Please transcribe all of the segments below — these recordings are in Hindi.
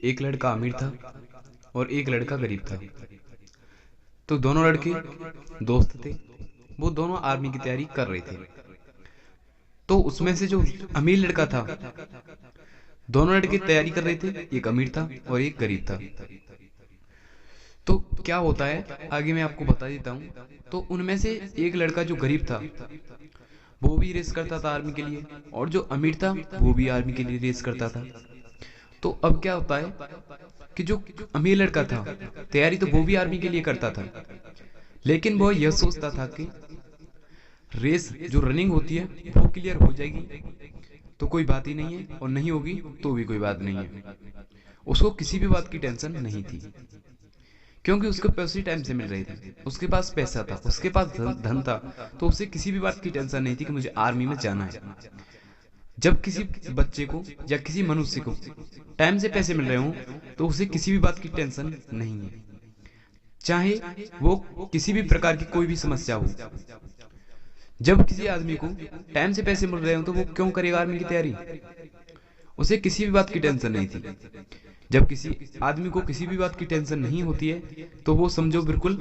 एक लड़का अमीर था और एक लड़का गरीब था। तो दोनों लड़के दोस्त थे। वो दोनों आर्मी की तैयारी कर रहे थे। तो उसमें से जो अमीर लड़का था, दोनों लड़के तैयारी कर रहे थे, एक अमीर था और एक गरीब था। तो क्या होता है आगे मैं आपको बता देता हूँ। तो उनमें से एक लड़का जो गरीब था वो भी रेस करता था आर्मी के लिए, और जो अमीर था वो भी आर्मी के लिए रेस करता था। तो अब क्या होता है कि जो अमीर लड़का था तैयारी तो वो भी आर्मी के लिए करता था, लेकिन वो यह सोचता था कि रेस जो रनिंग होती है वो क्लियर हो जाएगी तो कोई बात ही नहीं है, और नहीं होगी तो भी कोई बात नहीं है। उसको किसी भी बात की टेंशन नहीं थी, क्योंकि उसको पैसे टाइम से मिल रहे थे, उसके पास पैसा था, उसके पास धन था। तो उसे किसी भी बात की टेंशन नहीं थी कि मुझे आर्मी में जाना है। जब किसी बच्चे को या किसी मनुष्य को टाइम से पैसे मिल रहे हों तो उसे किसी भी बात की टेंशन नहीं है, चाहे वो किसी भी प्रकार की कोई भी समस्या हो। जब किसी आदमी को टाइम से पैसे मिल रहे हो तो वो क्यों करेगा आर्मी की तैयारी? उसे किसी भी बात की टेंशन नहीं थी। जब किसी आदमी को किसी भी बात की टेंशन नहीं होती है तो वो समझो बिल्कुल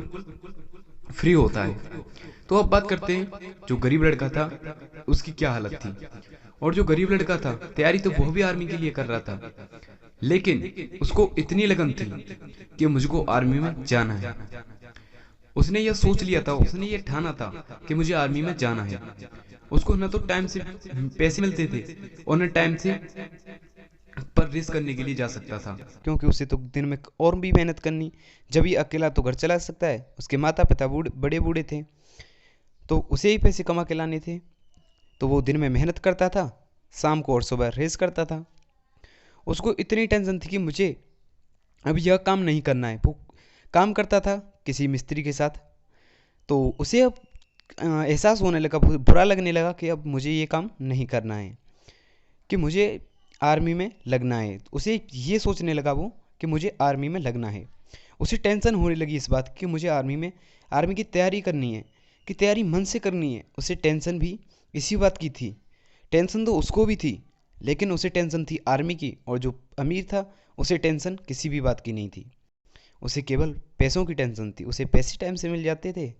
फ्री होता है। तो अब बात करते हैं जो गरीब लड़का था उसकी क्या हालत थी। और जो गरीब लड़का था तैयारी तो वो भी आर्मी के लिए कर रहा था, लेकिन उसको इतनी लगन थी कि मुझको आर्मी में जाना है। उसने यह सोच लिया था, उसने ये ठाना था कि मुझे आर्मी में जाना है। उसको न तो टाइम से पैसे मिलते थे और न टाइम से पर रेस करने के लिए जा सकता था, क्योंकि उसे तो दिन में और भी मेहनत करनी। जब ये अकेला तो घर चला सकता है, उसके माता पिता बड़े बूढ़े थे तो उसे ही पैसे कमा के लाने थे। तो वो दिन में मेहनत करता था, शाम को और सुबह रेस करता था। उसको इतनी टेंशन थी कि मुझे अब यह काम नहीं करना है। वो काम करता था किसी मिस्त्री के साथ। तो उसे अब एहसास होने लगा, बुरा लगने लगा कि अब मुझे ये काम नहीं करना है, कि मुझे आर्मी में लगना है। उसे ये सोचने लगा वो कि मुझे आर्मी में लगना है। उसे टेंशन होने लगी इस बात कि मुझे आर्मी की तैयारी करनी है, कि तैयारी मन से करनी है। उसे टेंशन भी इसी बात की थी। टेंशन तो उसको भी थी, लेकिन उसे टेंशन थी आर्मी की, और जो अमीर था उसे टेंशन किसी भी बात की नहीं थी। उसे केवल पैसों की टेंशन थी। उसे पैसे टाइम से मिल जाते थे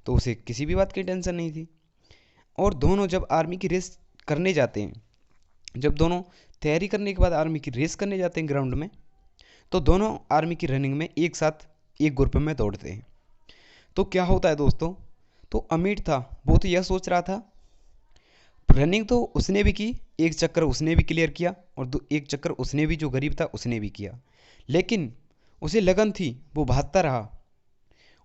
तो उसे किसी भी बात की टेंशन नहीं थी। और दोनों जब आर्मी की रेस करने जाते हैं, जब दोनों तैयारी करने के बाद आर्मी की रेस करने जाते हैं ग्राउंड में, तो दोनों आर्मी की रनिंग में एक साथ एक ग्रुप में दौड़ते हैं। तो क्या होता है दोस्तों, तो अमीर था वो तो यह सोच रहा था, रनिंग तो उसने भी की, एक चक्कर उसने भी क्लियर किया, और एक चक्कर उसने भी, जो गरीब था उसने भी किया, लेकिन उसे लगन थी, वो भागता रहा।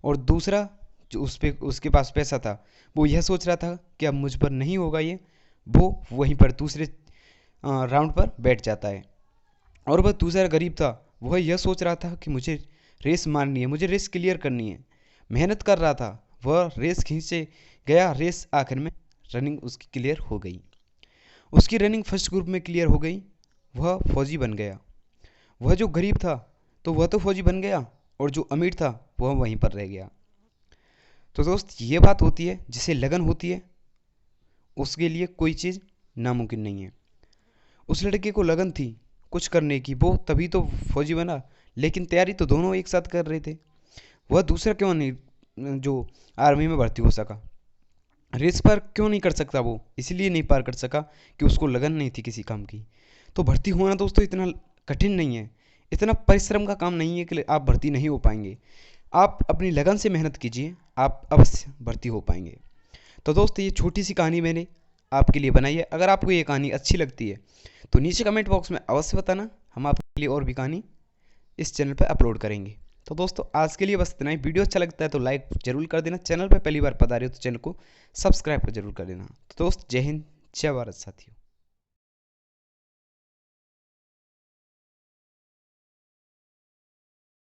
और दूसरा जो उसके पास पैसा था वो यह सोच रहा था कि अब मुझ पर नहीं होगा ये, वो वहीं पर दूसरे राउंड पर बैठ जाता है। और वह दूसरा गरीब था, वह यह सोच रहा था कि मुझे रेस मारनी है, मुझे रेस क्लियर करनी है। मेहनत कर रहा था, वह रेस खींचे गया, रेस आखिर में रनिंग उसकी क्लियर हो गई। उसकी रनिंग फर्स्ट ग्रुप में क्लियर हो गई, वह फौजी बन गया। वह जो गरीब था तो वह तो फौजी बन गया, और जो अमीर था वह वहीं पर रह गया। तो दोस्त ये बात होती है, जिसे लगन होती है उसके लिए कोई चीज़ नामुमकिन नहीं है। उस लड़के को लगन थी कुछ करने की, वो तभी तो फौजी बना, लेकिन तैयारी तो दोनों एक साथ कर रहे थे। वह दूसरा क्यों नहीं जो आर्मी में भर्ती हो सका, रेस पर क्यों नहीं कर सकता? वो इसलिए नहीं पार कर सका कि उसको लगन नहीं थी किसी काम की। तो भर्ती होना दोस्तों इतना कठिन नहीं है, इतना परिश्रम का काम नहीं है कि आप भर्ती नहीं हो पाएंगे। आप अपनी लगन से मेहनत कीजिए, आप अवश्य भर्ती हो पाएंगे। तो दोस्त ये छोटी सी कहानी मैंने आपके लिए बनाई है। अगर आपको ये कहानी अच्छी लगती है तो नीचे कमेंट बॉक्स में अवश्य बताना, हम आपके लिए और भी कहानी इस चैनल पर अपलोड करेंगे। तो दोस्तों आज के लिए बस इतना ही। वीडियो अच्छा लगता है तो लाइक जरूर कर देना, चैनल पर पहली बार पधारे हो तो चैनल को सब्सक्राइब कर जरूर कर देना। तो दोस्त जय हिंद, जय भारत साथियों।